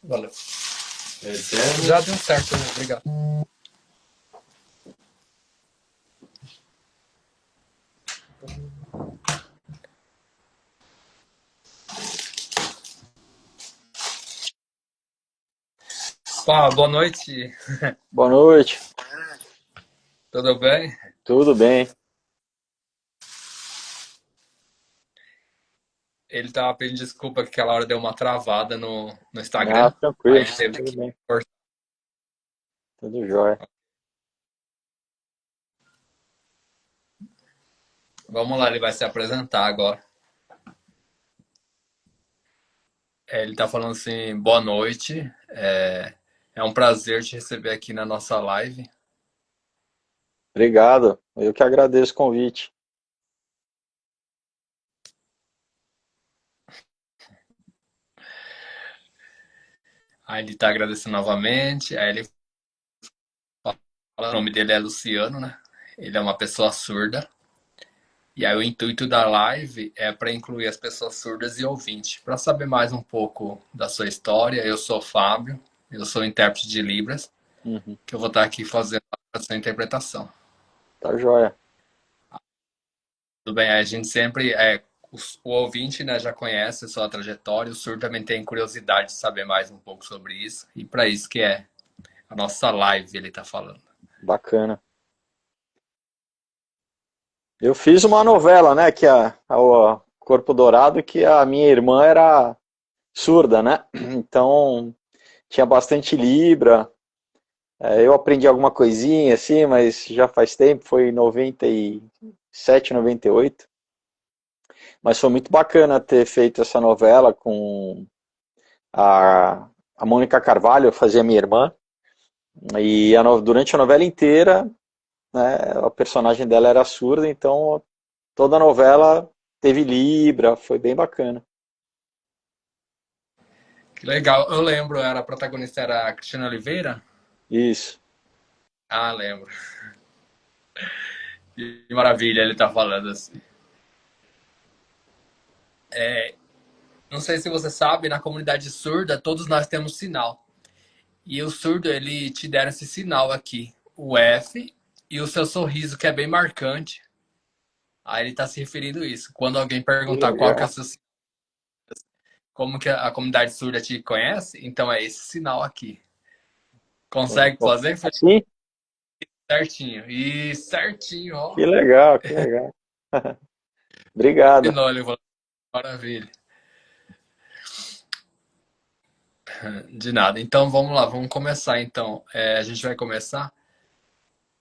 Valeu. É sério? Já deu certo, né? Obrigado. Pá, boa noite. Boa noite, Tudo bem? tudo bem? Ele tava pedindo desculpa que aquela hora deu uma travada no Ah, Instagram. Aí tranquilo, ele teve tudo que bem, cortar. tudo jóia. Vamos lá, ele vai se apresentar agora. Ele tá falando assim, boa noite. É um prazer te receber aqui na nossa live. Obrigado, eu que agradeço o convite. Aí ele tá agradecendo novamente. Aí ele fala, o nome dele é Luciano, né? Ele é uma pessoa surda. E aí o intuito da live é para incluir as pessoas surdas e ouvintes. Para saber mais um pouco da sua história, eu sou o Fábio, eu sou intérprete de Libras, Uhum, que eu vou estar aqui fazendo a sua interpretação. tá jóia. Tudo bem? A gente sempre, o ouvinte, né, já conhece a sua trajetória, o surdo também tem curiosidade de saber mais um pouco sobre isso, e para isso que é a nossa live, ele está falando. Bacana. Eu fiz uma novela, né, que o Corpo Dourado, que a minha irmã era surda, né? Então tinha bastante Libra. Eu aprendi alguma coisinha assim, mas já faz tempo, foi em 97, 98. Mas foi muito bacana ter feito essa novela com a Mônica Carvalho, fazia minha irmã. E durante a novela inteira, né, a personagem dela era surda, então toda a novela teve Libra, foi bem bacana. Que legal, eu lembro, a protagonista era a Cristina Oliveira? Isso. Ah, lembro. Que maravilha, ele tá falando assim. Não sei se você sabe, na comunidade surda, todos nós temos sinal. E o surdo, ele te deram esse sinal aqui, o F, e o seu sorriso, que é bem marcante. Aí ele está se referindo a isso. Quando alguém Que perguntar qual que é o legal. seu, como que a comunidade surda te conhece, então é esse sinal aqui. Consegue fazer? Foi Sim, certinho. E certinho, ó. que legal, que legal. Obrigado. Ensinou, ele falou, maravilha. De nada. Então vamos lá, vamos começar então. A gente vai começar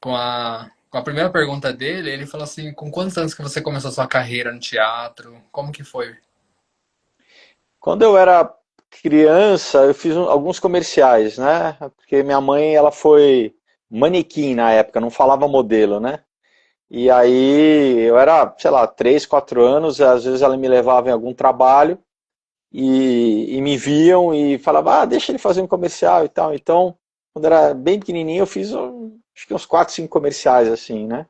com a primeira pergunta dele. Ele falou assim: com quantos anos que você começou sua carreira no teatro? Como que foi? Quando eu era criança, eu fiz alguns comerciais, né? Porque minha mãe, ela foi manequim na época, não falava modelo, né? E aí eu era, sei lá, 3, 4 anos, às vezes ela me levava em algum trabalho e me viam e falava, ah, deixa ele fazer um comercial e tal. Então, quando era bem pequenininho, eu fiz acho que uns 4, 5 comerciais assim, né?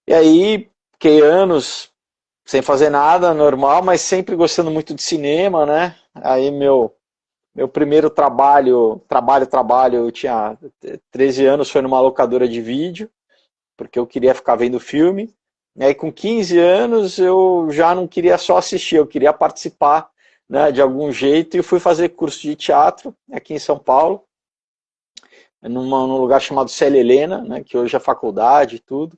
E aí, fiquei anos sem fazer nada, normal, mas sempre gostando muito de cinema, né? Aí meu primeiro trabalho, eu tinha 13 anos, foi numa locadora de vídeo, porque eu queria ficar vendo filme. E aí com 15 anos eu já não queria só assistir, eu queria participar, né, de algum jeito, e fui fazer curso de teatro aqui em São Paulo, num lugar chamado Célia Helena, né, que hoje é faculdade e tudo,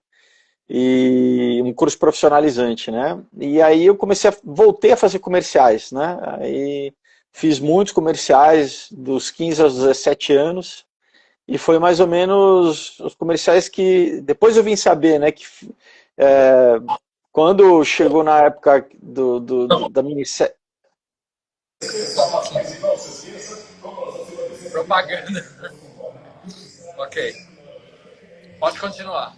e um curso profissionalizante, né? E aí eu voltei a fazer comerciais, né? Aí fiz muitos comerciais dos 15 aos 17 anos, e foi mais ou menos os comerciais que depois eu vim saber, né, que é, quando chegou na época da minissérie. Propaganda. Ok. Pode continuar.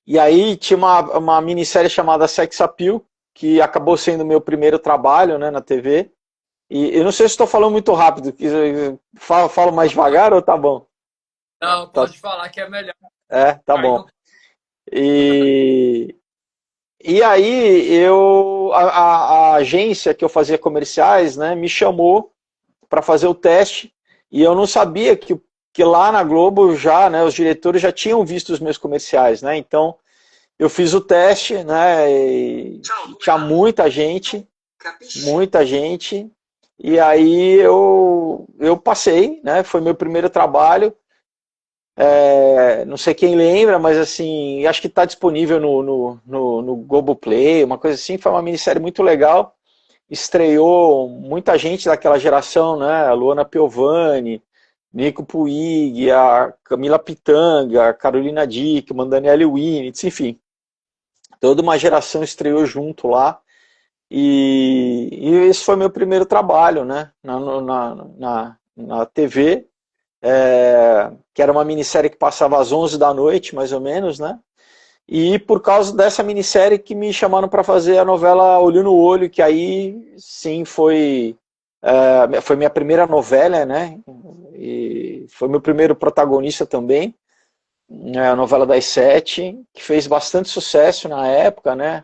E aí tinha uma minissérie chamada Sex Appeal, que acabou sendo meu primeiro trabalho, né, na TV. E eu não sei se estou falando muito rápido, falo mais devagar ou tá bom? Não, Tá, pode falar que é melhor. tá Aí bom. não E, E aí a agência que eu fazia comerciais, né, me chamou para fazer o teste e eu não sabia que lá na Globo já, né, os diretores já tinham visto os meus comerciais, né? Então eu fiz o teste, né? E tinha muita gente. E aí eu passei, né? Foi meu primeiro trabalho. Não sei quem lembra, mas assim, acho que está disponível no Globoplay, uma coisa assim. Foi uma minissérie muito legal. Estreou muita gente daquela geração, né? A Luana Piovani, Nico Puig, a Camila Pitanga, a Carolina Dickmann, Daniele Winitz, enfim. Toda uma geração estreou junto lá. E esse foi meu primeiro trabalho, né? Na TV, que era uma minissérie que passava às 11 da noite, mais ou menos, né? E por causa dessa minissérie que me chamaram para fazer a novela Olho no Olho, que aí sim foi minha primeira novela, né? E foi meu primeiro protagonista também, né? A novela das sete, que fez bastante sucesso na época, né?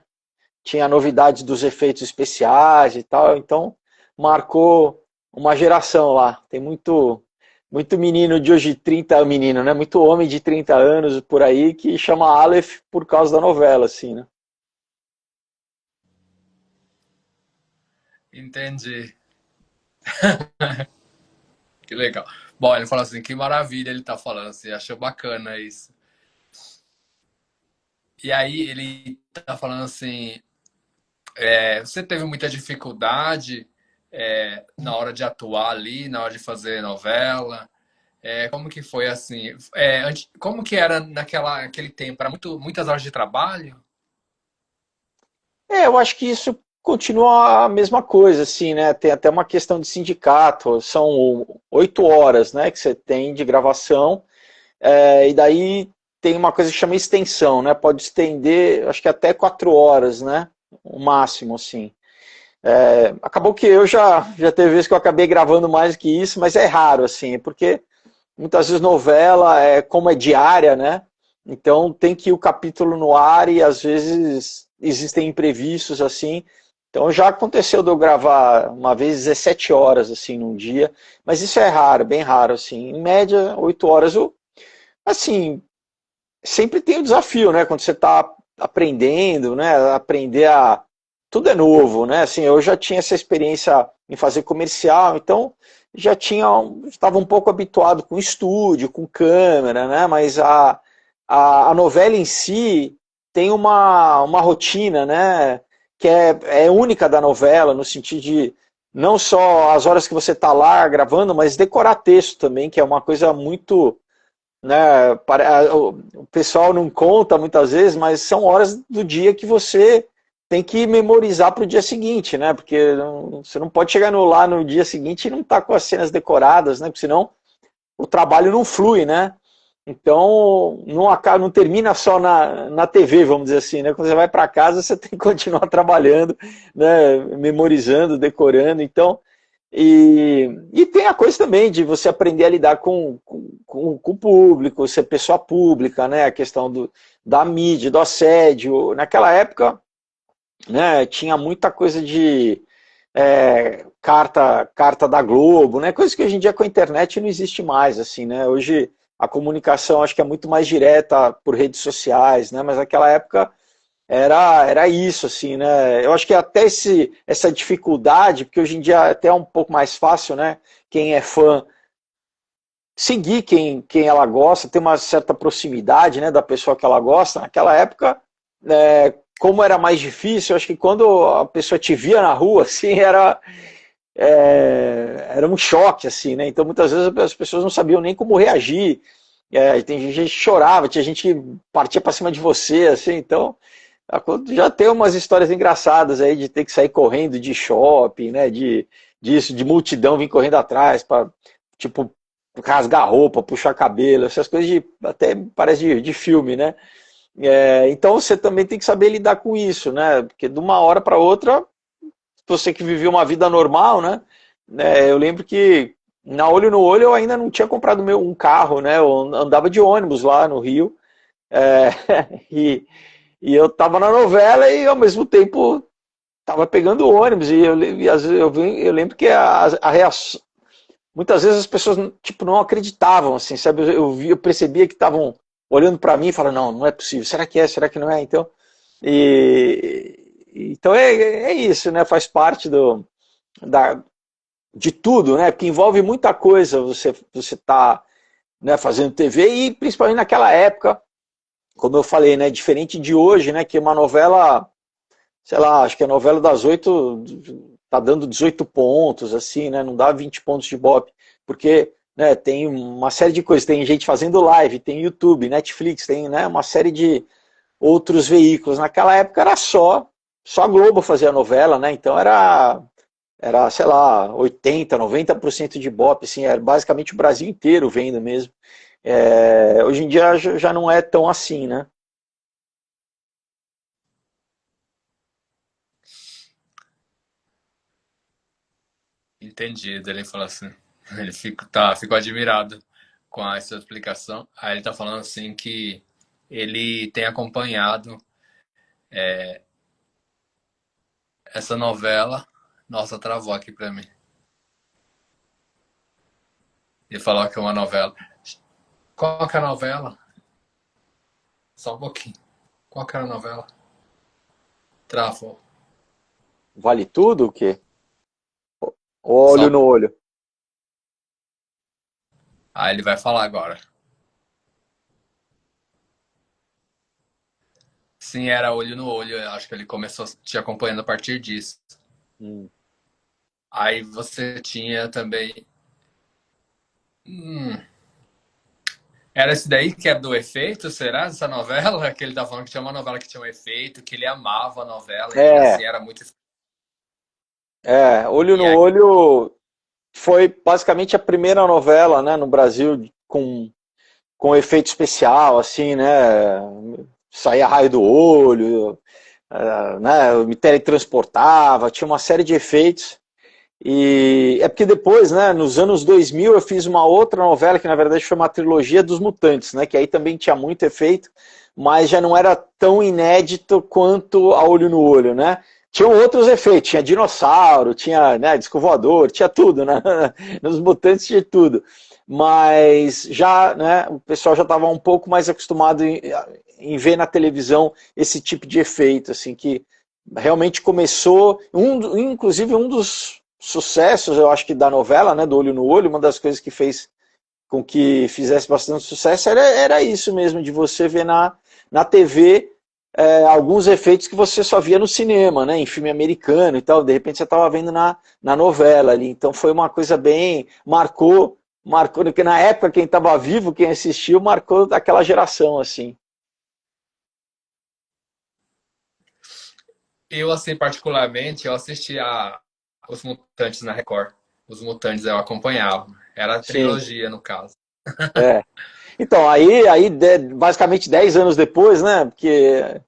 Tinha novidades dos efeitos especiais e tal, então marcou uma geração lá. Tem muito menino de hoje, 30 menino, né? Muito homem de 30 anos por aí que chama Aleph por causa da novela, assim, né? Entendi. Que legal. Bom, ele falou assim, que maravilha ele tá falando, assim, achou bacana isso. E aí ele tá falando assim, você teve muita dificuldade na hora de atuar ali, na hora de fazer novela? Como que foi assim? Como que era aquele tempo? Era muitas horas de trabalho? Eu acho que isso continua a mesma coisa, assim, né? Tem até uma questão de sindicato, são 8 horas, né, que você tem de gravação, e daí tem uma coisa que chama extensão, né? Pode estender, acho que até 4 horas, né? O máximo, assim. Acabou que eu já teve vezes que eu acabei gravando mais que isso, mas é raro, assim, porque muitas vezes novela, como é diária, né? Então tem que ir o capítulo no ar e às vezes existem imprevistos, assim. Então já aconteceu de eu gravar uma vez 17 horas, assim, num dia, mas isso é raro, bem raro, assim. Em média, 8 horas. Assim, sempre tem o desafio, né? Quando você está aprendendo, né? Aprender a. Tudo é novo, né? Assim, eu já tinha essa experiência em fazer comercial, então já estava um pouco habituado com estúdio, com câmera, né? Mas a novela em si tem uma rotina, né? Que é única da novela, no sentido de não só as horas que você está lá gravando, mas decorar texto também, que é uma coisa muito, né? O pessoal não conta muitas vezes, mas são horas do dia que você tem que memorizar para o dia seguinte, né? Porque você não pode chegar lá no dia seguinte e não estar com as cenas decoradas, né? Porque senão o trabalho não flui, né? Então não termina só na TV, vamos dizer assim, né? Quando você vai para casa, você tem que continuar trabalhando, né? Memorizando, decorando. Então, e tem a coisa também de você aprender a lidar com o público, ser pessoa pública, né? A questão da mídia, do assédio. Naquela época, né, tinha muita coisa de carta da Globo, né? Coisa que hoje em dia com a internet não existe mais, assim, né? Hoje a comunicação acho que é muito mais direta por redes sociais, né? Mas naquela época era isso, assim, né? Eu acho que até essa dificuldade, porque hoje em dia é até um pouco mais fácil, né? Quem é fã seguir quem ela gosta, ter uma certa proximidade, né, da pessoa que ela gosta. Naquela época, como era mais difícil, eu acho que quando a pessoa te via na rua, assim, era um choque, assim, né? Então muitas vezes as pessoas não sabiam nem como reagir. Tem gente que chorava, tinha gente que partia para cima de você, assim, então já tem umas histórias engraçadas aí de ter que sair correndo de shopping, né? Disso, de multidão vir correndo atrás para, tipo, rasgar roupa, puxar cabelo, essas coisas até parece de filme, né? Então você também tem que saber lidar com isso, né? Porque de uma hora para outra, você que vivia uma vida normal, né? Eu lembro que na Olho no Olho eu ainda não tinha comprado um carro, né? Eu andava de ônibus lá no Rio. É, e, E eu tava na novela e ao mesmo tempo tava pegando ônibus. E às vezes eu lembro que a reação. Muitas vezes as pessoas tipo, não acreditavam, assim, sabe? Eu percebia que estavam olhando para mim e falando, não, não é possível. Será que é? Será que não é? Então é isso, né? Faz parte da, de tudo, né? Porque envolve muita coisa você tá, né, fazendo TV e principalmente naquela época, como eu falei, né? Diferente de hoje, né? Que uma novela, sei lá, acho que a novela das 8 tá dando 18 pontos, assim, né? Não dá 20 pontos de Ibope, porque né, tem uma série de coisas, tem gente fazendo live, tem YouTube, Netflix, tem né, uma série de outros veículos. Naquela época era só a Globo fazia novela, né? Então era, sei lá, 80, 90% de Ibope, assim, era basicamente o Brasil inteiro vendo mesmo. Hoje em dia já não é tão assim, né? Entendi. Daí ele falou assim, ficou admirado com essa explicação. Aí ele tá falando assim que ele tem acompanhado essa novela. Nossa, travou aqui pra mim. Ele falou que é uma novela. Qual que é a novela? Só um pouquinho. Qual que era a novela? Travou. Vale tudo o quê? Olho Só... no olho. Aí ele vai falar agora. Sim, era olho no olho. Eu acho que ele começou te acompanhando a partir disso. Hum. Aí você tinha também. Hum, era esse daí que é do efeito, será? Essa novela? Que ele tá falando que tinha uma novela que tinha um efeito, que ele amava a novela e assim É, era muito. Olho E no aí, Olho foi basicamente a primeira novela, né, no Brasil com efeito especial, assim, né? Saía raio do olho, né? Me teletransportava, tinha uma série de efeitos. E é porque depois, né, nos anos 2000, eu fiz uma outra novela que na verdade foi uma trilogia dos Mutantes, né? Que aí também tinha muito efeito, mas já não era tão inédito quanto a Olho no Olho, né? Tinham outros efeitos, tinha dinossauro, tinha né, disco voador, tinha tudo, né? Nos Mutantes tinha tudo. Mas já, né, o pessoal já estava um pouco mais acostumado em ver na televisão esse tipo de efeito, assim, que realmente começou, inclusive um dos sucessos, eu acho que da novela, né, do Olho no Olho, uma das coisas que fez com que fizesse bastante sucesso era isso mesmo, de você ver na TV alguns efeitos que você só via no cinema, né, em filme americano e tal, de repente você estava vendo na novela ali, então foi uma coisa bem, marcou, porque na época quem estava vivo, quem assistiu, marcou aquela geração, assim. eu assim particularmente, eu assistia Os Mutantes na Record. Os Mutantes eu acompanhava. Era a Sim, trilogia no caso. é. Então, basicamente 10 anos depois, né? Porque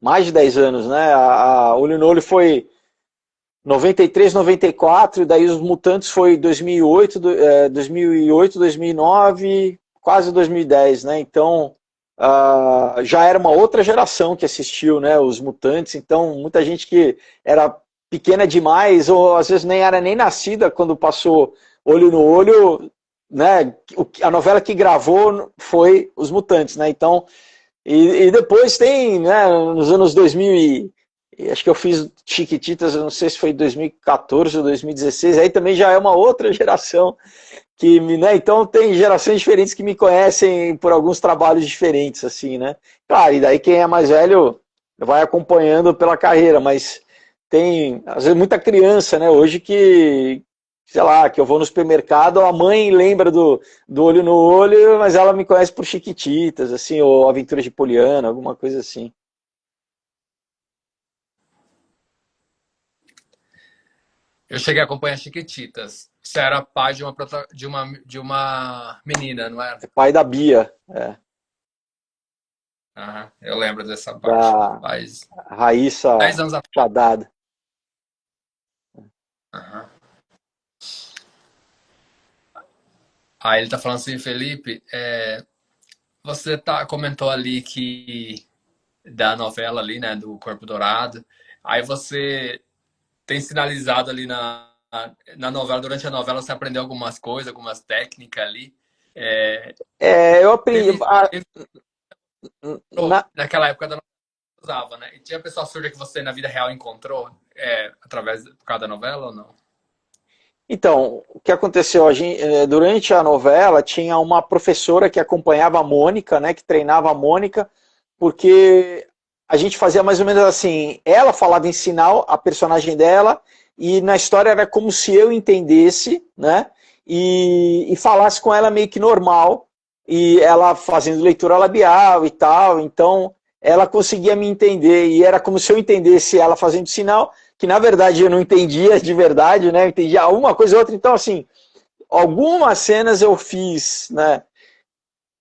mais de 10 anos, né? A Olho no Olho foi 93, 94, e daí os Mutantes foi 2008, 2008, 2009, quase 2010, né? Então, já era uma outra geração que assistiu, né? Os Mutantes. Então, muita gente que era pequena demais, ou às vezes nem era nem nascida quando passou Olho no Olho, né? A novela que gravou foi Os Mutantes, né? Então, e depois tem, né, nos anos 2000 acho que eu fiz Chiquititas, eu não sei se foi 2014 ou 2016, aí também já é uma outra geração né, então tem gerações diferentes que me conhecem por alguns trabalhos diferentes, assim, né. Claro, e daí quem é mais velho vai acompanhando pela carreira, mas tem, às vezes, muita criança, né, hoje que, sei lá, que eu vou no supermercado, a mãe lembra do Olho no Olho, mas ela me conhece por Chiquititas, assim, ou Aventuras de Poliana, alguma coisa assim. Eu cheguei a acompanhar Chiquititas. Você era pai de uma menina, não era? É pai da Bia, Aham, eu lembro dessa parte. da Faz 10 Raíssa anos atrás. Chadad. Aham. Aí ele tá falando assim, Felipe, você comentou ali que da novela ali, né, do Corpo Dourado. Aí você tem sinalizado ali na novela, durante a novela, você aprendeu algumas coisas, algumas técnicas ali. É, Eu aprendi. teve Na, naquela época da novela usava, né? E tinha pessoa surda que você na vida real encontrou através por causa da novela ou não? Então, o que aconteceu? Durante a novela, tinha uma professora que acompanhava a Mônica, né, que treinava a Mônica, porque a gente fazia mais ou menos assim: ela falava em sinal, a personagem dela, e na história era como se eu entendesse, né, e falasse com ela meio que normal, e ela fazendo leitura labial e tal, então ela conseguia me entender, e era como se eu entendesse ela fazendo sinal, que na verdade eu não entendia de verdade, né? Eu entendia uma coisa ou outra. Então, assim, algumas cenas eu fiz, né?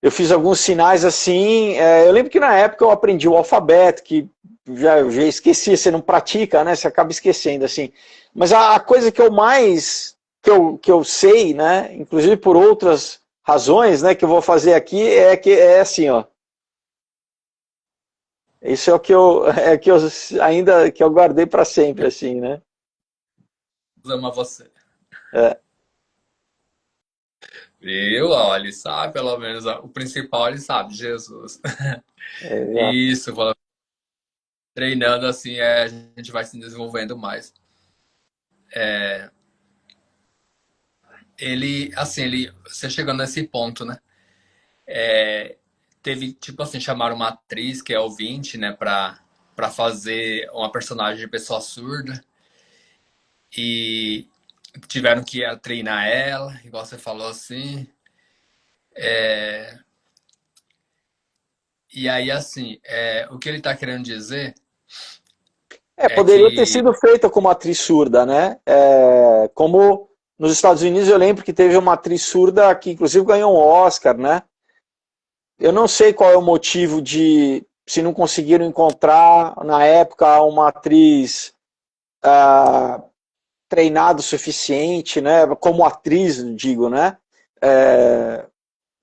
Eu fiz alguns sinais assim. Eu lembro que na época eu aprendi o alfabeto, que já esqueci, você não pratica, né? Você acaba esquecendo, assim. Mas a coisa que eu mais que eu sei, né? Inclusive por outras razões, né? Que eu vou fazer aqui é assim, ó. Isso é o que eu ainda que eu guardei para sempre, assim, né? Ama você. É, Viu? Ó, ele sabe, pelo menos, ó, o principal ele sabe, Jesus. exato. Isso, treinando assim, a gente vai se desenvolvendo mais. Você chegando nesse ponto, né? Teve, tipo assim, chamaram uma atriz que é ouvinte, né, pra fazer uma personagem de pessoa surda e tiveram que treinar ela, igual você falou assim. E aí, assim, o que ele tá querendo dizer é Poderia ter que. sido feita como atriz surda, né? Como nos Estados Unidos eu lembro que teve uma atriz surda que inclusive ganhou um Oscar, né? Eu não sei qual é o motivo de se não conseguiram encontrar na época uma atriz ah, treinada o suficiente, né? Como atriz, digo, né?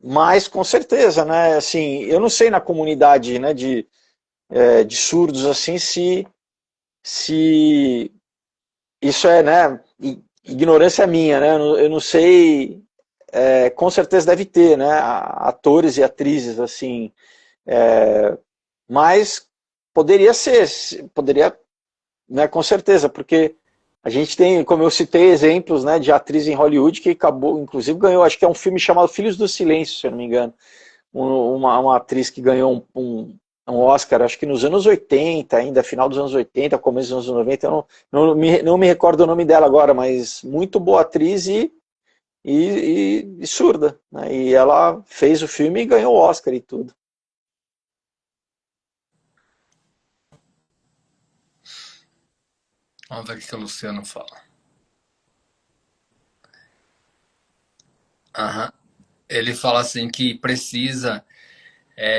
Mas com certeza, né? Assim, eu não sei na comunidade, né, de surdos assim se isso é, né, ignorância minha, né? Eu não sei, com certeza deve ter, né, atores e atrizes assim, mas poderia ser, poderia, né, com certeza, porque a gente tem, como eu citei, exemplos, né, de atriz em Hollywood que acabou, inclusive ganhou, acho que é um filme chamado Filhos do Silêncio, se eu não me engano, uma atriz que ganhou um Oscar, acho que nos anos 80 ainda, final dos anos 80, começo dos anos 90, eu não me recordo o nome dela agora, mas muito boa atriz e surda, né? E ela fez o filme e ganhou o Oscar e tudo. Vamos ver o que o Luciano fala. Aham. Ele fala assim que precisa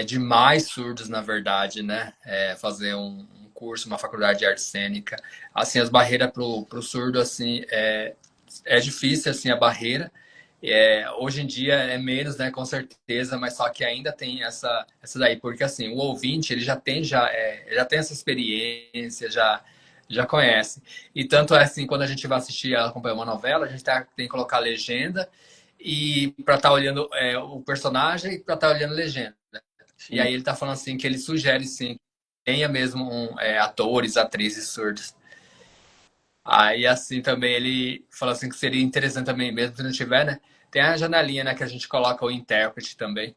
de mais surdos, na verdade, né? Fazer um curso, uma faculdade de arte cênica. Assim, as barreiras pro surdo, assim, é difícil, assim, a barreira. Hoje em dia é menos, né, com certeza, mas só que ainda tem essa daí, porque assim, o ouvinte, ele já tem essa experiência, já conhece. E tanto é assim, quando a gente vai assistir, acompanhar uma novela, a gente tem que colocar a legenda e para estar olhando o personagem e para estar olhando a legenda. E Sim. aí ele tá falando assim que ele sugere sim, que tenha mesmo atores, atrizes surdos. Aí assim também ele falou assim que seria interessante também, mesmo se não tiver, né? Tem a janelinha, né, que a gente coloca o intérprete também.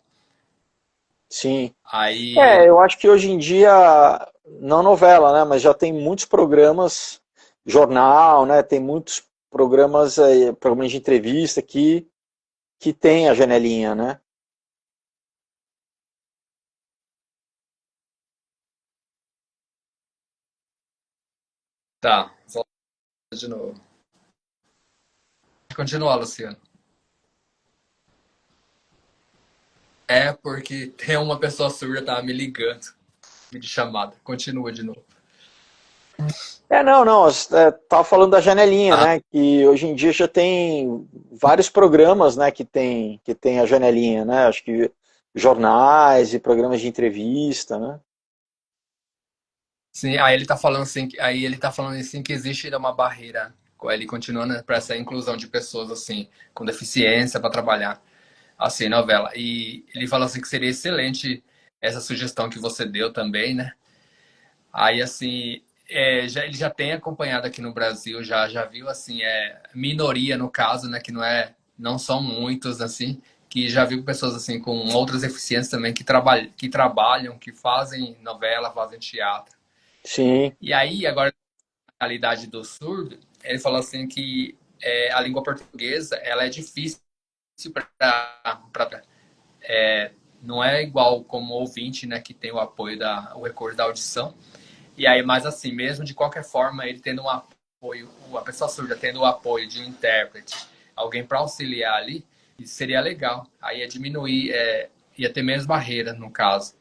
Sim. Aí ele. Eu acho que hoje em dia, não novela, né, mas já tem muitos programas, jornal, né, tem muitos programas de entrevista que tem a janelinha, né? Tá, volta de novo. Continua, Luciano. É porque tem uma pessoa surda tava me ligando, de chamada. Continua de novo. Não, tava falando da janelinha, Ah, né? Que hoje em dia já tem vários programas, né? Que tem a janelinha, né? Acho que jornais e programas de entrevista, né? Sim, aí ele tá falando assim, aí ele tá falando assim que existe ainda uma barreira, ele continuando para essa inclusão de pessoas assim com deficiência para trabalhar assim novela. E ele falou assim que seria excelente essa sugestão que você deu também, né? Aí assim, ele já tem acompanhado aqui no Brasil, já viu assim, minoria no caso, né, que não são muitos assim, que já viu pessoas assim com outras deficiências também que fazem novela, fazem teatro. Sim. E aí, agora, a realidade do surdo, ele falou assim que a língua portuguesa, ela é difícil para não é igual como ouvinte, né, que tem o apoio o recurso da audição. E aí, mas assim, mesmo de qualquer forma, ele tendo um apoio, a pessoa surda tendo o apoio de um intérprete, alguém para auxiliar ali, isso seria legal. Aí ia diminuir, ia ter menos barreira, no caso.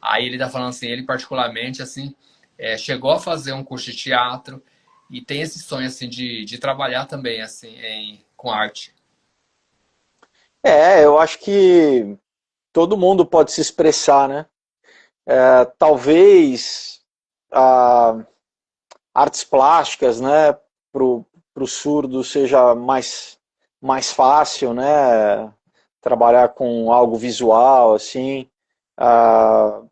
Aí ele tá falando assim, ele particularmente, assim, chegou a fazer um curso de teatro e tem esse sonho, assim, de trabalhar também, assim, com arte. Eu acho que todo mundo pode se expressar, né? Talvez ah, artes plásticas, né, pro surdo seja mais fácil, né? Trabalhar com algo visual, assim. Ah,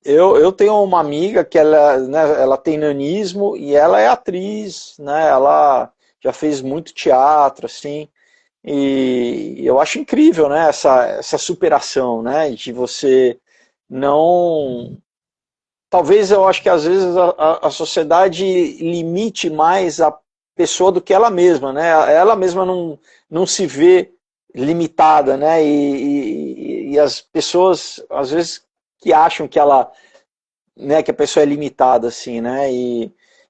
eu tenho uma amiga que ela tem nanismo e ela é atriz, né? Ela já fez muito teatro, assim. E eu acho incrível, né? Essa superação, né? De você não. Talvez eu acho que às vezes a sociedade limite mais a pessoa do que ela mesma, né? Ela mesma não se vê limitada, né? E as pessoas às vezes que acham que ela, né, que a pessoa é limitada, assim, né?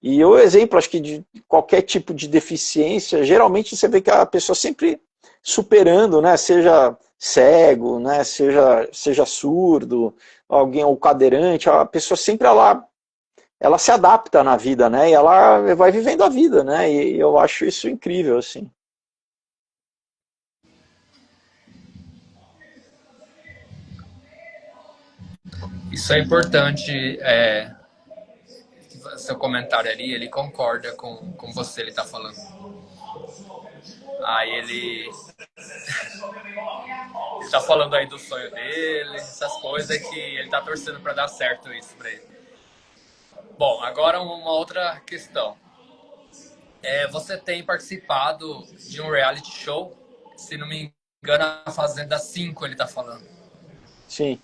E o exemplo, acho que de qualquer tipo de deficiência, geralmente você vê que a pessoa sempre superando, né? Seja cego, né? Seja surdo, alguém ou cadeirante, a pessoa sempre ela se adapta na vida, né? E ela vai vivendo a vida, né? E eu acho isso incrível, assim. Isso é importante, seu comentário ali, ele concorda com você, ele tá falando. Aí ele tá falando aí do sonho dele, essas coisas que ele tá torcendo para dar certo isso para ele. Bom, agora uma outra questão. Você tem participado de um reality show, se não me engano, a Fazenda 5 ele tá falando. Sim.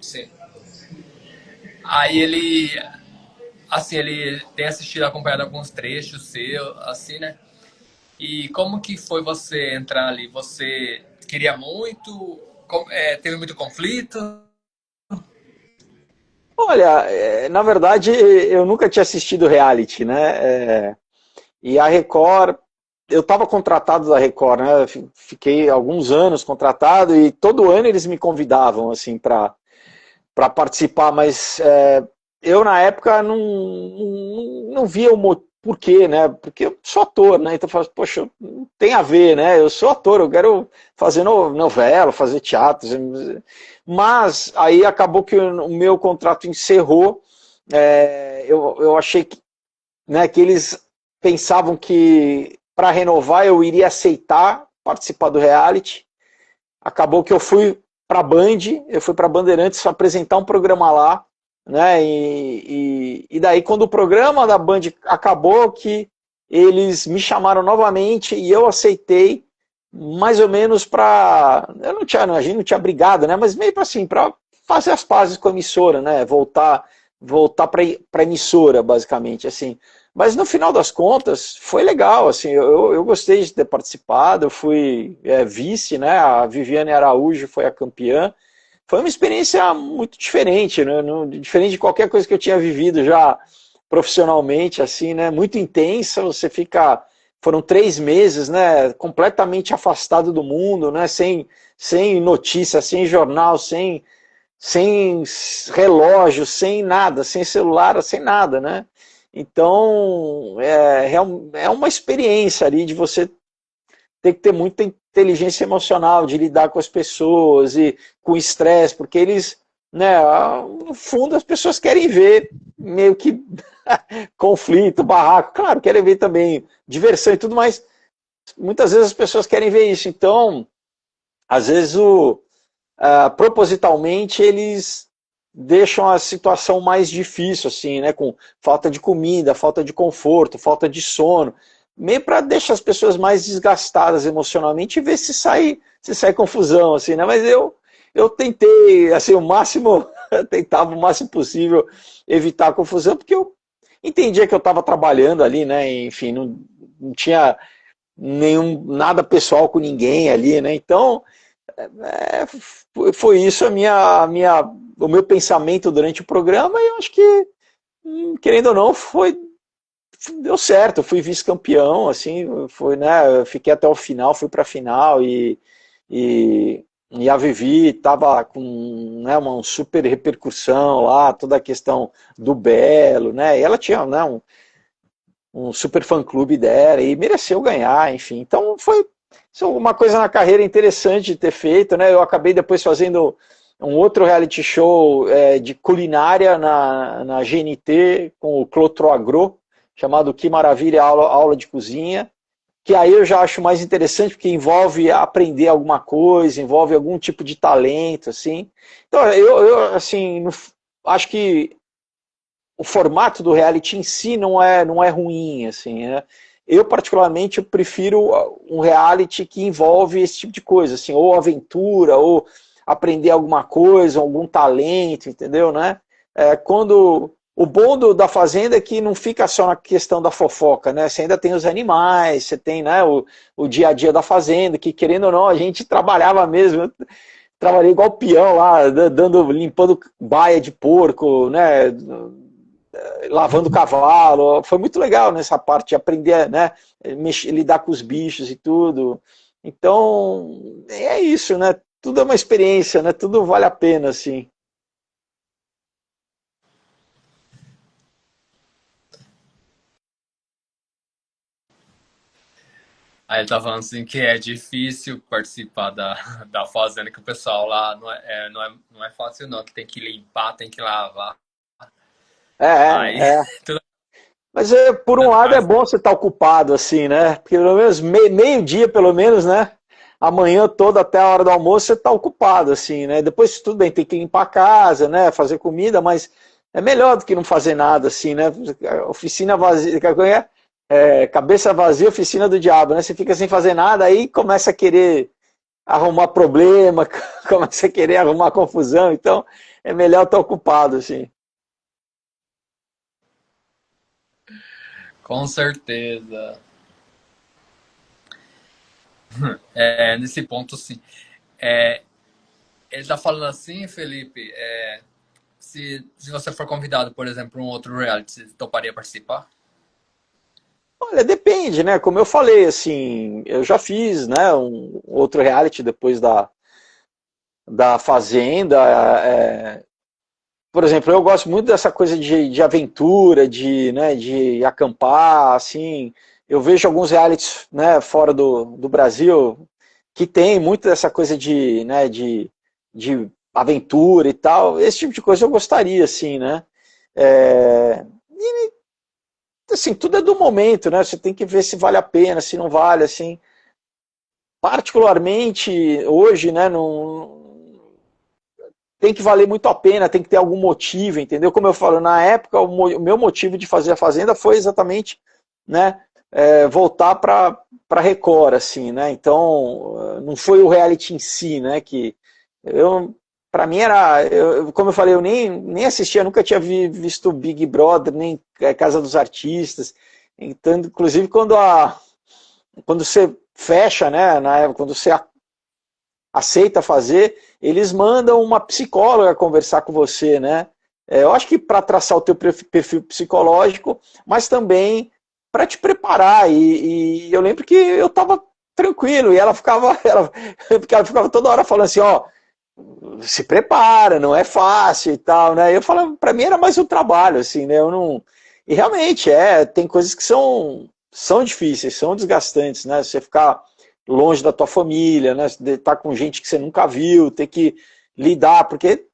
Sim. Aí ele tem assistido, acompanhado alguns trechos seu, assim, né? E como que foi você entrar ali? Você queria muito? Teve muito conflito? Olha, na verdade, eu nunca tinha assistido reality, né? E a Record, eu estava contratado da Record, né? Fiquei alguns anos contratado e todo ano eles me convidavam assim para participar, mas eu na época não via o porquê, né? Porque eu sou ator, né? Então eu falo, poxa, não tem a ver, né? Eu sou ator, eu quero fazer novela, fazer teatro. Mas aí acabou que o meu contrato encerrou. Eu achei que, né, que eles pensavam que para renovar eu iria aceitar participar do reality. Acabou que eu fui para Bandeirantes apresentar um programa lá, né? E daí quando o programa da Band acabou, que eles me chamaram novamente e eu aceitei, mais ou menos para, eu não tinha, a gente não tinha brigado, né? Mas meio para assim, para fazer as pazes com a emissora, né? Voltar para a emissora, basicamente, assim. Mas no final das contas, foi legal, assim, eu gostei de ter participado, eu fui vice, né, a Viviane Araújo foi a campeã, foi uma experiência muito diferente, né, diferente de qualquer coisa que eu tinha vivido já profissionalmente, assim, né, muito intensa, foram 3 meses, né, completamente afastado do mundo, né, sem notícia, sem jornal, sem relógio, sem nada, sem celular, sem nada, né? Então, é uma experiência ali de você ter que ter muita inteligência emocional, de lidar com as pessoas e com estresse, porque eles né, no fundo as pessoas querem ver meio que conflito, barraco, claro, querem ver também diversão e tudo, mas muitas vezes as pessoas querem ver isso, então, às vezes propositalmente eles deixam a situação mais difícil, assim, né, com falta de comida, falta de conforto, falta de sono, meio para deixar as pessoas mais desgastadas emocionalmente e ver se sai confusão, assim, né, mas eu tentei, assim, o máximo, tentava o máximo possível evitar a confusão, porque eu entendia que eu estava trabalhando ali, né, enfim, não tinha nada pessoal com ninguém ali, né, então foi isso o meu pensamento durante o programa e eu acho que, querendo ou não, deu certo, eu fui vice-campeão, assim, foi, né, eu fiquei até o final, fui para a final e, e a Vivi estava com, né, uma super repercussão lá, toda a questão do Belo, né, e ela tinha, né, um super fã-clube dela e mereceu ganhar, enfim. Então foi isso é uma coisa na carreira interessante de ter feito, né? Eu acabei depois fazendo um outro reality show de culinária na GNT com o Clotro Agro, chamado Que Maravilha Aula de Cozinha, que aí eu já acho mais interessante porque envolve aprender alguma coisa, envolve algum tipo de talento, assim. Então eu assim, acho que o formato do reality em si não é ruim, assim, né? Eu, particularmente, eu prefiro um reality que envolve esse tipo de coisa, assim, ou aventura, ou aprender alguma coisa, algum talento, entendeu, né? Quando o bom da Fazenda é que não fica só na questão da fofoca, né? Você ainda tem os animais, você tem, né, o dia a dia da Fazenda, que querendo ou não, a gente trabalhava mesmo. Eu trabalhei igual peão lá, limpando baia de porco, né? Lavando cavalo, foi muito legal nessa parte de aprender, né, lidar com os bichos e tudo. Então, é isso, né? Tudo é uma experiência, né? Tudo vale a pena, assim. Aí ele tá falando assim que é difícil participar da fazenda, que o pessoal lá não é fácil não, que tem que limpar, tem que lavar. É, Aí, é. tudo Mas por um lado é mais. bom você estar ocupado, assim, né? Porque pelo menos meio-dia, pelo menos, né? Amanhã toda até a hora do almoço você está ocupado, assim, né? Depois tudo bem, tem que limpar a casa, né? Fazer comida, mas é melhor do que não fazer nada, assim, né? Oficina vazia, cabeça vazia, oficina do diabo, né? Você fica sem fazer nada, aí começa a querer arrumar problema, começa a querer arrumar confusão, então é melhor estar ocupado, assim. Com certeza. Nesse ponto, sim. É, ele tá falando assim, Felipe, se você for convidado, por exemplo, para um outro reality, você toparia participar? Olha, depende, né? Como eu falei, assim, eu já fiz, né, um outro reality depois da Fazenda. Por exemplo, eu gosto muito dessa coisa de aventura, né, de acampar, assim. Eu vejo alguns realities, né, fora do Brasil que tem muito dessa coisa né, de aventura e tal. Esse tipo de coisa eu gostaria, assim, né? E, assim, tudo é do momento, né? Você tem que ver se vale a pena, se não vale, assim. Particularmente hoje, né, não, tem que valer muito a pena, tem que ter algum motivo, entendeu? Como eu falo, na época, o meu motivo de fazer a Fazenda foi exatamente, né, voltar para Record, assim, né? Então, não foi o reality em si, né, que eu para mim era, como eu falei, eu nem assistia, nunca tinha visto Big Brother, nem Casa dos Artistas. Então, inclusive quando você fecha, né, na época, quando você aceita fazer, eles mandam uma psicóloga conversar com você, né? Eu acho que para traçar o teu perfil psicológico, mas também para te preparar. E eu lembro que eu estava tranquilo e porque ela ficava toda hora falando assim, ó, se prepara, não é fácil e tal, né? Eu falava, para mim era mais um trabalho, assim, né? Eu não e realmente tem coisas que são difíceis, são desgastantes, né? Você ficar longe da tua família, né? Estar com gente que você nunca viu, ter que lidar, porque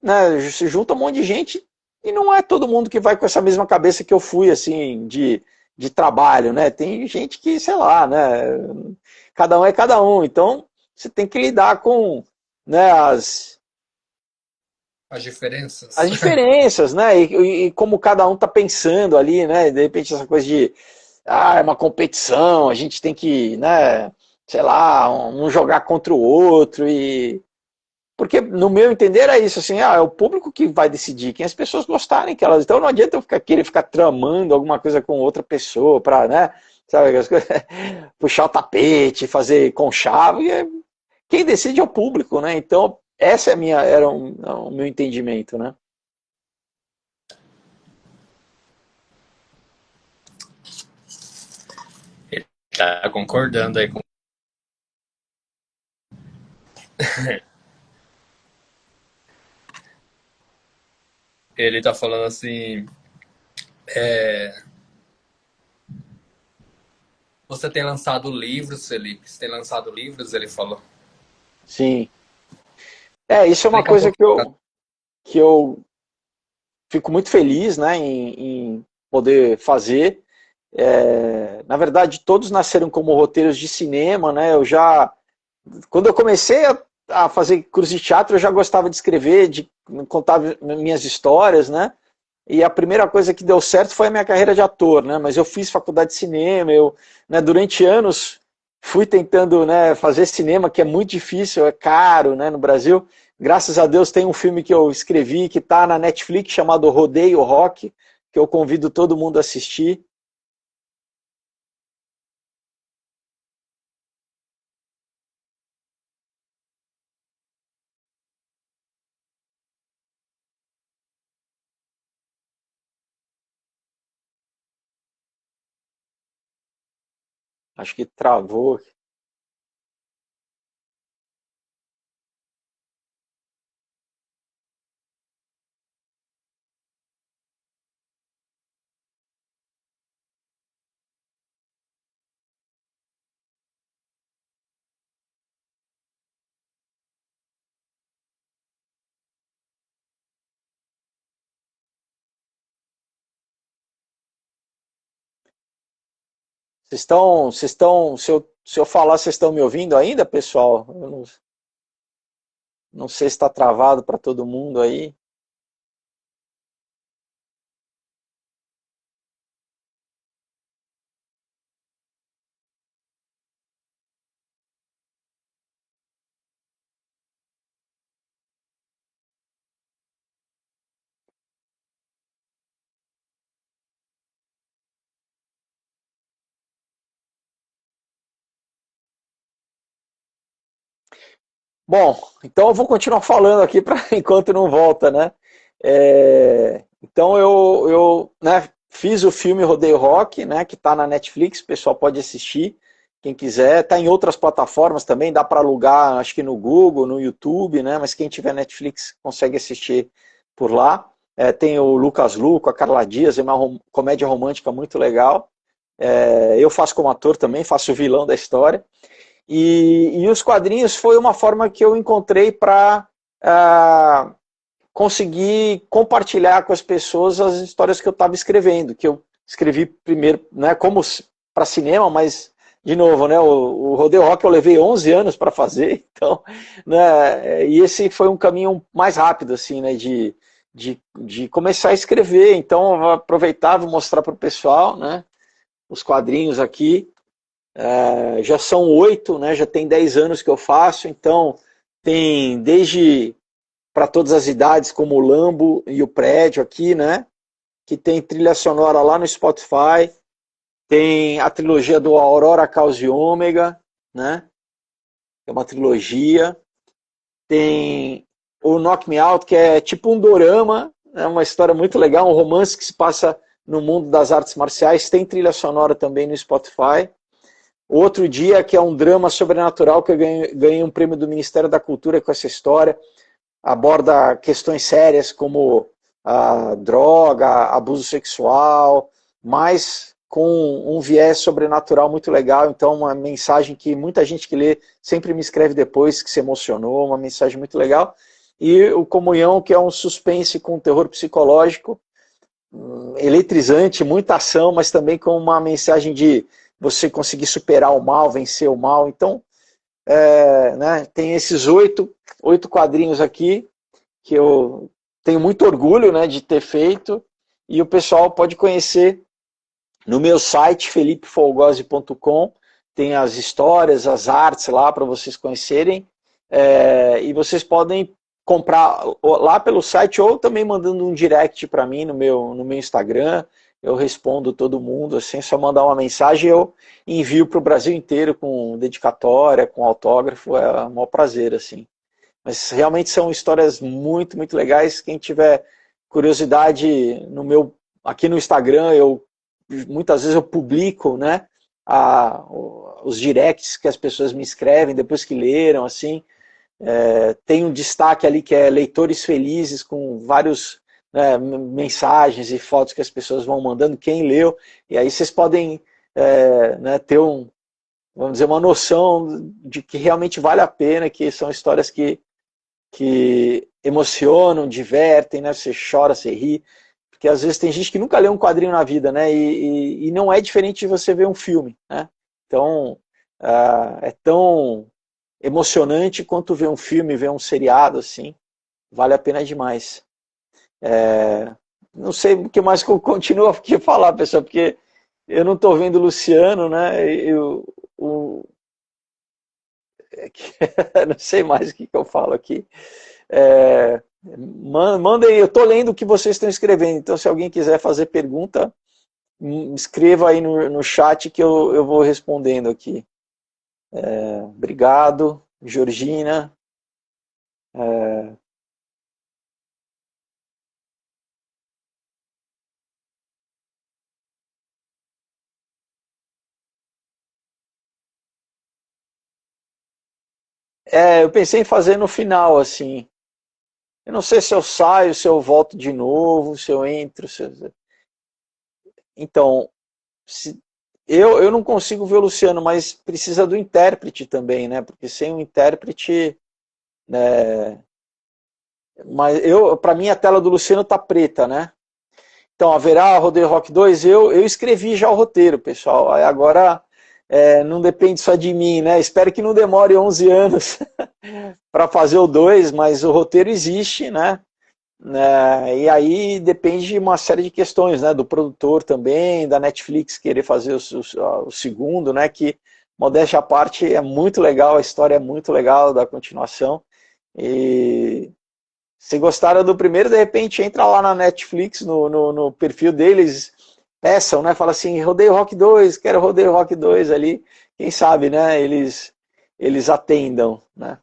né, se junta um monte de gente e não é todo mundo que vai com essa mesma cabeça que eu fui, assim, de trabalho, né? Tem gente que, sei lá, né? Cada um é cada um. Então, você tem que lidar com, né, As as diferenças. diferenças, né? E como cada um tá pensando ali, né? De repente essa coisa de é uma competição, a gente tem que, né, sei lá, um jogar contra o outro e porque no meu entender é isso, assim, é o público que vai decidir, quem as pessoas gostarem que elas. Então não adianta eu querer ficar tramando alguma coisa com outra pessoa para, né, sabe, as coisas, puxar o tapete, fazer conchavo, quem decide é o público, né? Então essa é a minha era o meu entendimento, né? Ele tá concordando aí com. Ele tá falando assim. Você tem lançado livros, Felipe? Você tem lançado livros? Ele falou. Sim. Isso é uma Explica um coisa pouquinho. que eu fico muito feliz, né, em poder fazer. Na verdade, todos nasceram como roteiros de cinema, né? Quando eu comecei a fazer curso de teatro, eu já gostava de escrever, de contar minhas histórias, né? E a primeira coisa que deu certo foi a minha carreira de ator, né? Mas eu fiz faculdade de cinema, né, durante anos fui tentando, né, fazer cinema, que é muito difícil, é caro, né, no Brasil. Graças a Deus tem um filme que eu escrevi que está na Netflix chamado Rodeio Rock, que eu convido todo mundo a assistir. Acho que travou. Se eu falar, vocês estão me ouvindo ainda, pessoal? Eu não sei se está travado para todo mundo aí. Bom, então eu vou continuar falando aqui para enquanto não volta, né? Então né, fiz o filme Rodeio Rock, né, que está na Netflix, o pessoal pode assistir, quem quiser. Está em outras plataformas também, dá para alugar, acho que no Google, no YouTube, né? Mas quem tiver Netflix consegue assistir por lá. Tem o Lucas Luco, a Carla Dias, é uma comédia romântica muito legal. Eu faço como ator também, faço o vilão da história. E os quadrinhos foi uma forma que eu encontrei para conseguir compartilhar com as pessoas as histórias que eu estava escrevendo, que eu escrevi primeiro, né, como para cinema, mas de novo, né, o Rodeio Rock eu levei 11 anos para fazer, então, né, e esse foi um caminho mais rápido, assim, né, de começar a escrever. Então eu aproveitava e mostrar para o pessoal, né, os quadrinhos aqui. Já são 8, né, já tem 10 anos que eu faço, então tem desde para todas as idades, como o Lambo e o Prédio aqui, né, que tem trilha sonora lá no Spotify, tem a trilogia do Aurora, Caos e Ômega, né, é uma trilogia, tem o Knock Me Out, que é tipo um dorama, é uma história muito legal, um romance que se passa no mundo das artes marciais, tem trilha sonora também no Spotify. Outro dia, que é um drama sobrenatural, que eu ganhei um prêmio do Ministério da Cultura com essa história, aborda questões sérias como a droga, abuso sexual, mas com um viés sobrenatural muito legal. Então, uma mensagem que muita gente que lê sempre me escreve depois que se emocionou, uma mensagem muito legal. e o Comunhão, que é um suspense com terror psicológico, eletrizante, muita ação, mas também com uma mensagem de você conseguir superar o mal, vencer o mal. Então, né, tem esses oito quadrinhos aqui, que eu tenho muito orgulho, né, de ter feito, e o pessoal pode conhecer no meu site, felipefolgose.com, tem as histórias, as artes lá para vocês conhecerem, e vocês podem comprar lá pelo site ou também mandando um direct para mim no meu Instagram. Eu respondo todo mundo, assim, só mandar uma mensagem eu envio para o Brasil inteiro com dedicatória, com autógrafo, é um maior prazer, assim. Mas realmente são histórias muito, muito legais. Quem tiver curiosidade aqui no Instagram, muitas vezes eu publico, né, os directs que as pessoas me escrevem depois que leram, assim. Tem um destaque ali que é Leitores Felizes, com vários, né, mensagens e fotos que as pessoas vão mandando, quem leu, e aí vocês podem, né, ter vamos dizer, uma noção de que realmente vale a pena, que são histórias que emocionam, divertem, né, você chora, você ri, porque às vezes tem gente que nunca leu um quadrinho na vida, né, e não é diferente de você ver um filme, né, então é tão emocionante quanto ver um filme, ver um seriado, assim, vale a pena demais. Não sei o que mais que eu continuo aqui a falar, pessoal, porque eu não estou vendo o Luciano, né, não sei mais o que eu falo aqui. Manda aí, eu estou lendo o que vocês estão escrevendo, então se alguém quiser fazer pergunta, escreva aí no chat que eu vou respondendo aqui. Obrigado, Georgina. Eu pensei em fazer no final, assim. Eu não sei se eu saio, se eu volto de novo, se eu entro. Então, eu não consigo ver o Luciano, mas precisa do intérprete também, né? Porque sem o intérprete, né? Mas para mim a tela do Luciano tá preta, né? Então, haverá Rodeio Rock 2? Eu escrevi já o roteiro, pessoal. Aí agora não depende só de mim, né? Espero que não demore 11 anos para fazer o 2, mas o roteiro existe, né? E aí depende de uma série de questões, né? Do produtor também, da Netflix querer fazer o segundo, né? Que, modéstia à parte, é muito legal, a história é muito legal da continuação. E se gostaram do primeiro, de repente entra lá na Netflix, no perfil deles, peçam, né? Fala assim, Rodeio Rock 2, quero Rodeio Rock 2 ali. Quem sabe, né? Eles atendam, né?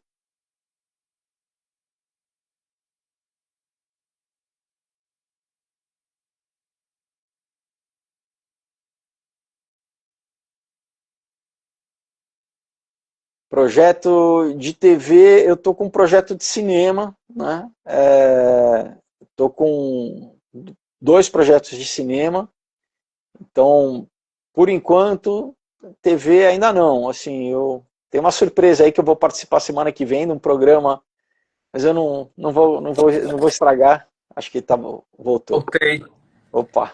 Projeto de TV, eu tô com um projeto de cinema, né? Tô com 2 projetos de cinema. Então, por enquanto, TV ainda não. Assim, eu tenho uma surpresa aí que eu vou participar semana que vem num programa, mas eu não vou estragar. Acho que voltou. Voltei. Opa.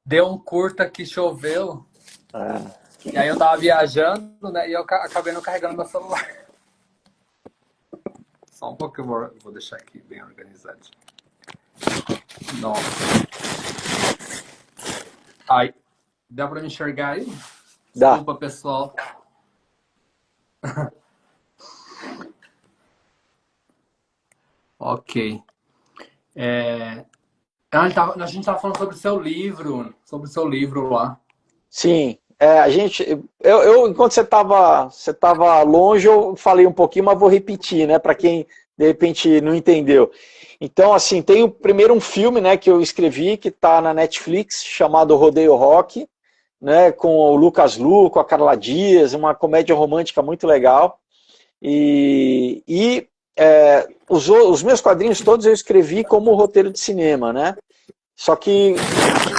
Deu um curta que choveu. Ah, E aí eu tava viajando, né? E eu acabei não carregando meu celular. Só um pouco eu vou deixar aqui bem organizado. Nossa. Ai, dá pra me enxergar aí? dá. Desculpa, pessoal. Ok. A gente tava falando sobre o seu livro lá. Sim. Enquanto você tava longe, eu falei um pouquinho, mas vou repetir, né, para quem de repente não entendeu. Então, assim, tem primeiro um filme, né, que eu escrevi, que está na Netflix, chamado Rodeio Rock, né, com o Lucas Lu, com a Carla Dias, uma comédia romântica muito legal. Os meus quadrinhos todos eu escrevi como roteiro de cinema, né? Só que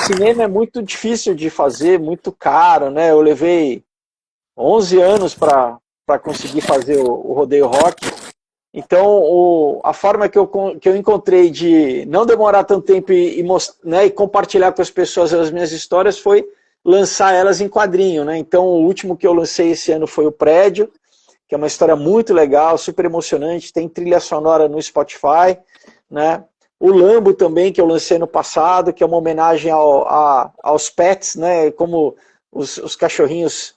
cinema é muito difícil de fazer, muito caro, né? Eu levei 11 anos para conseguir fazer o Rodeio Rock. Então, a forma que eu encontrei de não demorar tanto tempo né, e compartilhar com as pessoas as minhas histórias foi lançar elas em quadrinho, né? Então, o último que eu lancei esse ano foi o Prédio, que é uma história muito legal, super emocionante, tem trilha sonora no Spotify, né? O Lambo também, que eu lancei no passado, que é uma homenagem aos pets, né? Como os cachorrinhos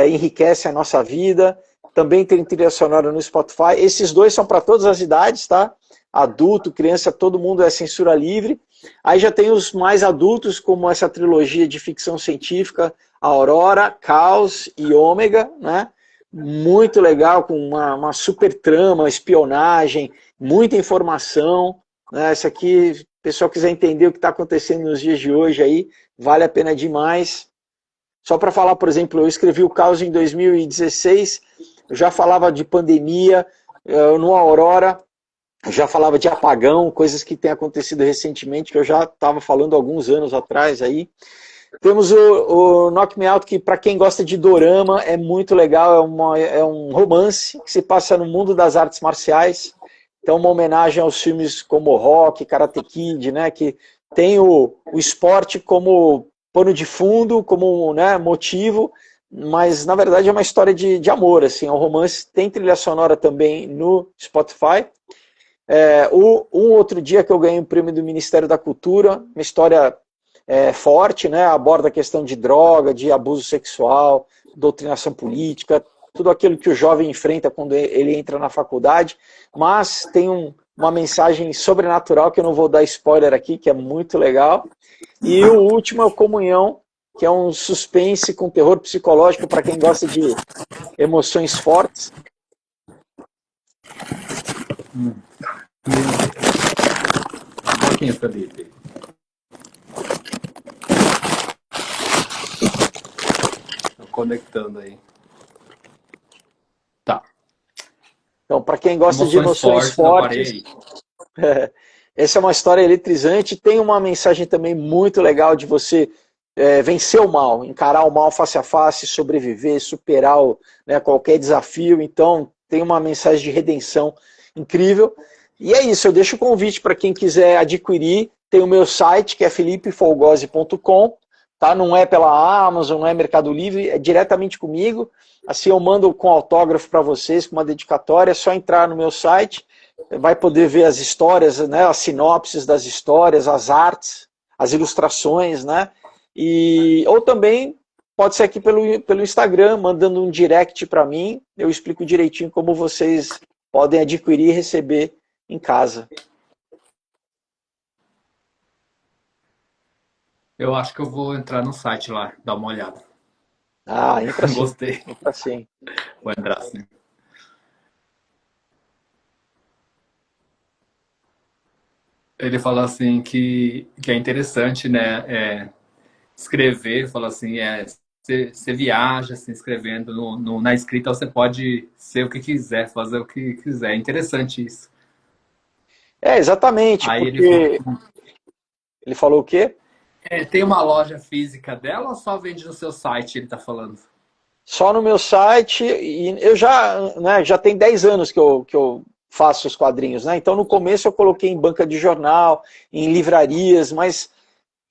enriquecem a nossa vida. Também tem trilha sonora no Spotify. Esses dois são para todas as idades, tá? Adulto, criança, todo mundo é censura livre. Aí já tem os mais adultos, como essa trilogia de ficção científica, Aurora, Caos e Ômega, né? Muito legal, com uma super trama, espionagem, muita informação. Né? Isso aqui, se o pessoal quiser entender o que está acontecendo nos dias de hoje aí, vale a pena demais. Só para falar, por exemplo, eu escrevi o Caos em 2016, eu já falava de pandemia, no Aurora, eu já falava de apagão, coisas que têm acontecido recentemente, que eu já estava falando alguns anos atrás aí. Temos o Knock Me Out, que para quem gosta de dorama é muito legal, é um romance que se passa no mundo das artes marciais. Então, uma homenagem aos filmes como Rock, Karate Kid, né, que tem o esporte como pano de fundo, como, né, motivo, mas na verdade é uma história de amor, assim, é um romance. Tem trilha sonora também no Spotify. Um outro dia que eu ganhei um prêmio do Ministério da Cultura, uma história forte, né, aborda a questão de droga, de abuso sexual, doutrinação política, tudo aquilo que o jovem enfrenta quando ele entra na faculdade, mas tem uma mensagem sobrenatural que eu não vou dar spoiler aqui, que é muito legal. E o último é o Comunhão, que é um suspense com terror psicológico para quem gosta de emoções fortes. Um pouquinho, Felipe. Tô conectando aí. Tá. Então, para quem gosta de Emoções emoções fortes, não fortes, parei. essa é uma história eletrizante. Tem uma mensagem também muito legal de você vencer o mal, encarar o mal face a face, sobreviver, superar né, qualquer desafio. Então, tem uma mensagem de redenção incrível. E é isso, eu deixo o convite para quem quiser adquirir. Tem o meu site, que é felipefolgose.com. Tá? Não é pela Amazon, não é Mercado Livre, é diretamente comigo. Assim eu mando com autógrafo para vocês, com uma dedicatória. É só entrar no meu site, vai poder ver as histórias, né, as sinopses das histórias, as artes, as ilustrações, né? Ou também pode ser aqui pelo Instagram, mandando um direct para mim, eu explico direitinho como vocês podem adquirir e receber em casa. Eu acho que eu vou entrar no site lá, dar uma olhada. Ah, entra sim, Gostei. entra sim. Vou entrar sim. Ele fala assim que é interessante, né? Escrever, fala assim, você viaja assim, escrevendo na escrita, você pode ser o que quiser, fazer o que quiser. É interessante isso. Exatamente, Aí ele falou, porque ele falou o quê? tem uma loja física dela ou só vende no seu site, ele tá falando? Só no meu site, e eu já tem 10 anos que eu faço os quadrinhos, né? Então no começo eu coloquei em banca de jornal, em livrarias, mas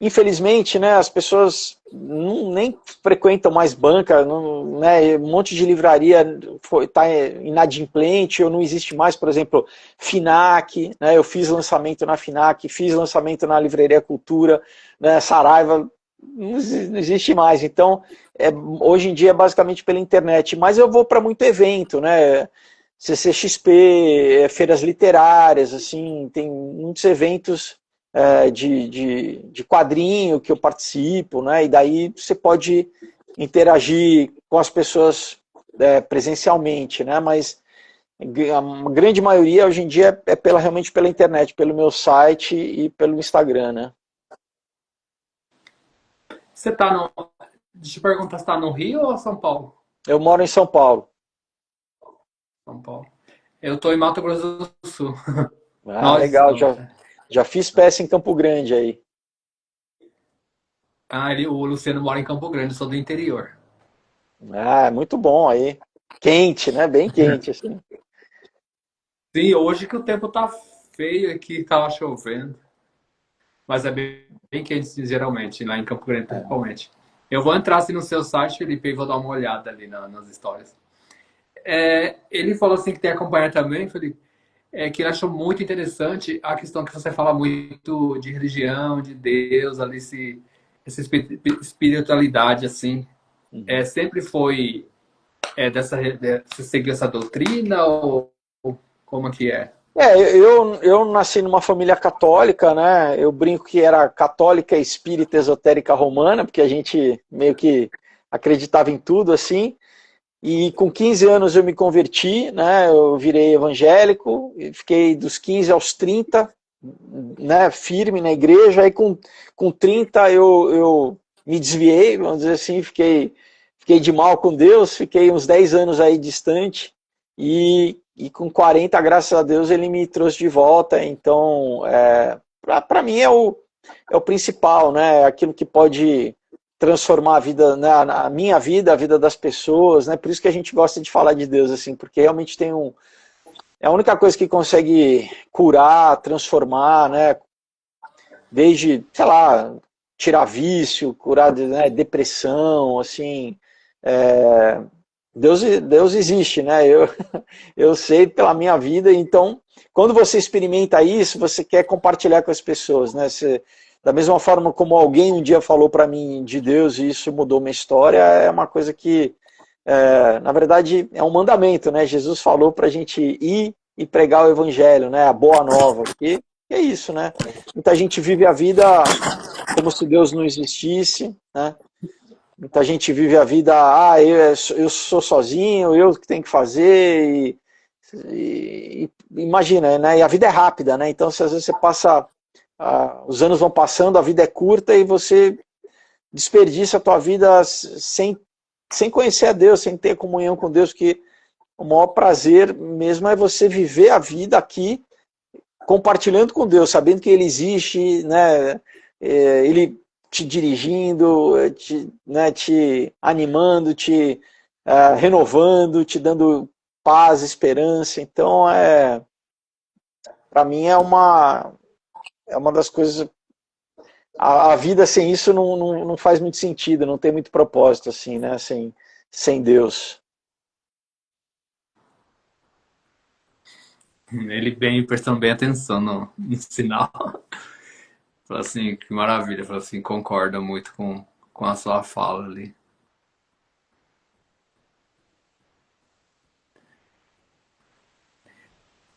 infelizmente, né, as pessoas nem frequentam mais banca, não, né, um monte de livraria está inadimplente ou não existe mais, por exemplo, Finac, né, eu fiz lançamento na Finac, fiz lançamento na Livraria Cultura, né, Saraiva, não existe mais. Então, hoje em dia é basicamente pela internet, mas eu vou para muito evento, né, CCXP, feiras literárias, assim, tem muitos eventos de quadrinho que eu participo, né? E daí você pode interagir com as pessoas presencialmente, né? Mas a grande maioria hoje em dia é realmente pela internet, pelo meu site e pelo Instagram, né? Você tá no. Deixa eu perguntar, você tá no Rio ou São Paulo? Eu moro em São Paulo. São Paulo. Eu tô em Mato Grosso do Sul. Ah, Nós legal, estamos. já fiz peça em Campo Grande aí. O Luciano mora em Campo Grande, eu sou do interior. Ah, muito bom aí. Quente, né? Bem quente, assim. Sim, hoje que o tempo tá feio aqui, tava chovendo. Mas é bem quente geralmente, lá em Campo Grande principalmente. Eu vou entrar assim no seu site, Felipe, e vou dar uma olhada ali nas histórias. Ele falou assim que tem acompanhado também, Felipe, que ele achou muito interessante a questão que você fala muito de religião, de Deus, ali, essa espiritualidade, assim. Sempre foi você seguiu essa doutrina ou como que é? Eu nasci numa família católica, né? Eu brinco que era católica, espírita, esotérica romana, porque a gente meio que acreditava em tudo assim. E com 15 anos eu me converti, né? Eu virei evangélico, e fiquei dos 15 aos 30, né, firme na igreja. Aí com 30 eu me desviei, vamos dizer assim, fiquei de mal com Deus, fiquei uns 10 anos aí distante. E com 40, graças a Deus, ele me trouxe de volta. Então, para mim é o principal, né? Aquilo que pode transformar a vida, né, a minha vida, a vida das pessoas, né? Por isso que a gente gosta de falar de Deus, assim, porque realmente é a única coisa que consegue curar, transformar, né? Desde, sei lá, tirar vício, curar, né, depressão, assim, é, Deus existe, né? Eu sei pela minha vida, então, quando você experimenta isso, você quer compartilhar com as pessoas, né? Da mesma forma como alguém um dia falou para mim de Deus e isso mudou minha história, é uma coisa que, na verdade, é um mandamento, né? Jesus falou para a gente ir e pregar o evangelho, né? A boa nova, que é isso, né? Muita gente vive a vida como se Deus não existisse, né? Muita gente vive a vida, eu sou sozinho, eu que tenho que fazer, imagina, né? E a vida é rápida, né? Então, se às vezes você passa, os anos vão passando, a vida é curta e você desperdiça a tua vida sem conhecer a Deus, sem ter comunhão com Deus, que o maior prazer mesmo é você viver a vida aqui, compartilhando com Deus, sabendo que Ele existe, né? Ele te dirigindo, né, te animando, te renovando, te dando paz, esperança. Então, para mim é uma das coisas. A vida sem isso não faz muito sentido, não tem muito propósito assim, né? Sem Deus. Ele bem, prestando bem atenção no sinal. Falou assim, que maravilha. Falou assim, concorda muito com a sua fala ali.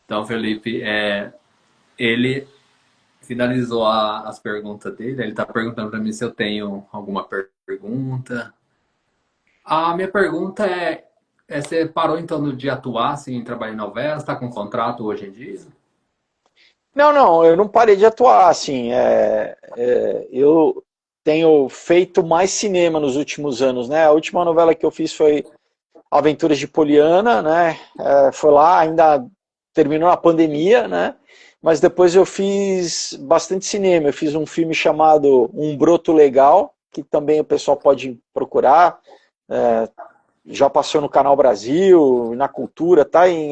Então, Felipe, ele finalizou as perguntas dele. Ele está perguntando para mim se eu tenho alguma pergunta. A minha pergunta você parou então de atuar assim, em trabalho em novelas? Está com contrato hoje em dia? Não, eu não parei de atuar, assim, eu tenho feito mais cinema nos últimos anos, né? A última novela que eu fiz foi Aventuras de Poliana, né? Foi lá, ainda terminou a pandemia, né? Mas depois eu fiz bastante cinema. Eu fiz um filme chamado Um Broto Legal, que também o pessoal pode procurar. É, já passou no Canal Brasil, na Cultura, tá em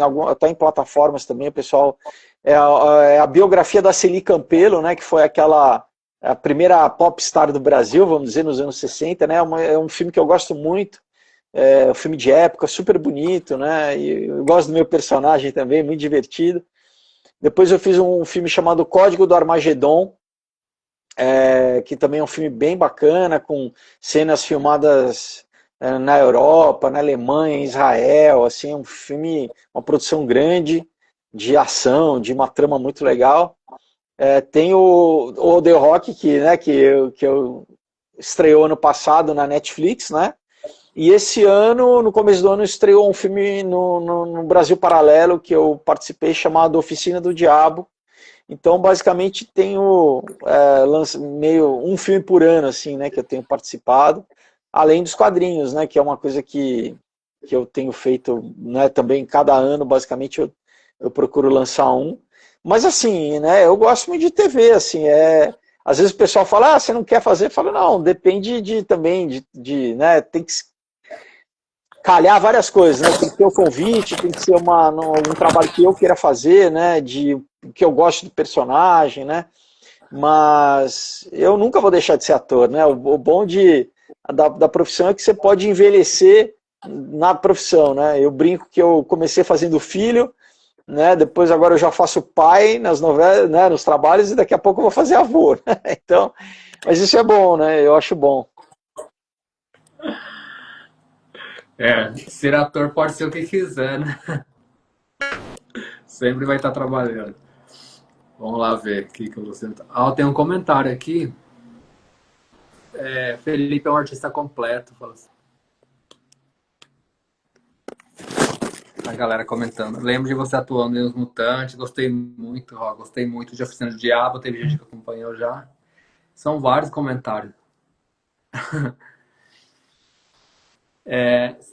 plataformas também, o pessoal. É a biografia da Celi Campelo, né? Que foi a primeira popstar do Brasil, vamos dizer, nos anos 60, né? É um filme que eu gosto muito. É um filme de época, super bonito, né? E eu gosto do meu personagem também, muito divertido. Depois eu fiz um filme chamado Código do Armagedon, que também é um filme bem bacana, com cenas filmadas na Europa, na Alemanha, em Israel, assim, um filme, uma produção grande, de ação, de uma trama muito legal. Tem o The Rock, que eu estreou ano passado na Netflix, né? E esse ano, no começo do ano, estreou um filme no Brasil Paralelo que eu participei, chamado Oficina do Diabo. Então, basicamente, tenho meio um filme por ano, assim, né, que eu tenho participado, além dos quadrinhos, né, que é uma coisa que eu tenho feito, né, também cada ano, basicamente, eu procuro lançar um. Mas, assim, né, eu gosto muito de TV, assim, às vezes o pessoal fala, você não quer fazer? Eu falo, não, depende também, né, calhar várias coisas, né? Tem que ter o convite, tem que ser um trabalho que eu queira fazer, né? Que eu gosto do personagem, né? Mas eu nunca vou deixar de ser ator, né? O bom da profissão é que você pode envelhecer na profissão, né? Eu brinco que eu comecei fazendo filho, né? Depois agora eu já faço pai nas novelas, né? Nos trabalhos e daqui a pouco eu vou fazer avô, né? Então, mas isso é bom, né? Eu acho bom. Ser ator pode ser o que quiser, né? Sempre vai estar trabalhando. Vamos lá ver o que eu vou sentar. Tem um comentário aqui. Felipe é um artista completo. Fala assim. A galera comentando. Lembro de você atuando em Os Mutantes. Gostei muito, ó. Gostei muito de Oficina do Diabo. Teve gente que acompanhou já. São vários comentários.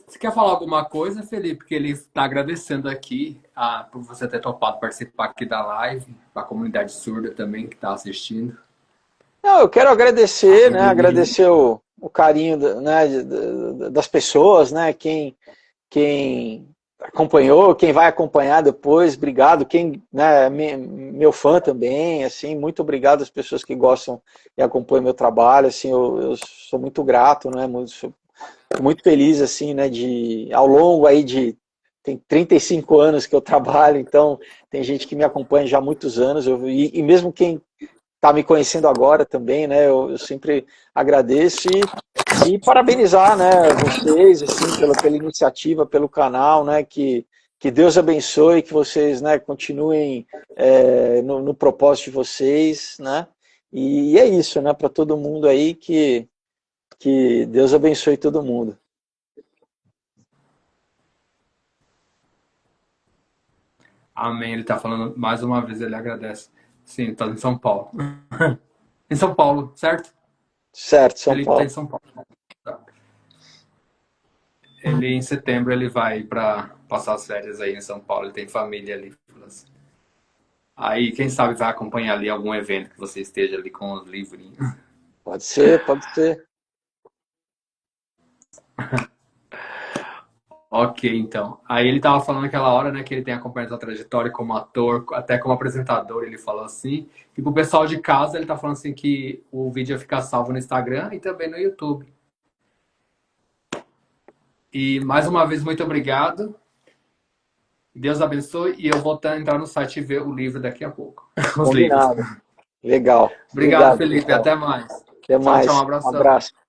Você quer falar alguma coisa, Felipe? Que ele está agradecendo aqui por você ter topado participar aqui da live, a comunidade surda também que está assistindo. Não, eu quero agradecer, né? Agradecer o carinho, né, das pessoas, né? Quem acompanhou, quem vai acompanhar depois, obrigado. Quem, né, meu fã também, assim, muito obrigado às pessoas que gostam e acompanham meu trabalho, assim, eu sou muito grato, né? Muito feliz, assim, né, ao longo aí tem 35 anos que eu trabalho, então tem gente que me acompanha já há muitos anos, e mesmo quem está me conhecendo agora também, né, eu sempre agradeço e parabenizar, né, vocês, assim, pela iniciativa, pelo canal, né, que Deus abençoe, que vocês, né, continuem no propósito de vocês, né, e é isso, né, para todo mundo aí que Deus abençoe todo mundo. Amém. Ele está falando mais uma vez, ele agradece. Sim, está em São Paulo. Em São Paulo, certo? Certo, São Felipe está Paulo. em São Paulo. Tá. Ele, em setembro, ele vai para passar as férias aí em São Paulo. Ele tem família ali. Aí, quem sabe, vai acompanhar ali algum evento que você esteja ali com os livrinhos. Pode ser, pode ser. Ok, então. Aí ele tava falando naquela hora, né, que ele tem acompanhado a trajetória como ator, até como apresentador, ele falou assim. E pro pessoal de casa, ele tá falando assim que o vídeo ia ficar salvo no Instagram e também no YouTube. E mais uma vez, muito obrigado. Deus abençoe. E eu vou entrar no site e ver o livro daqui a pouco. Os livros. Combinado. Legal. Obrigado, Obrigado, Felipe. pessoal. Até mais. Até Tchau, tchau. Um mais. Um abração. abraço.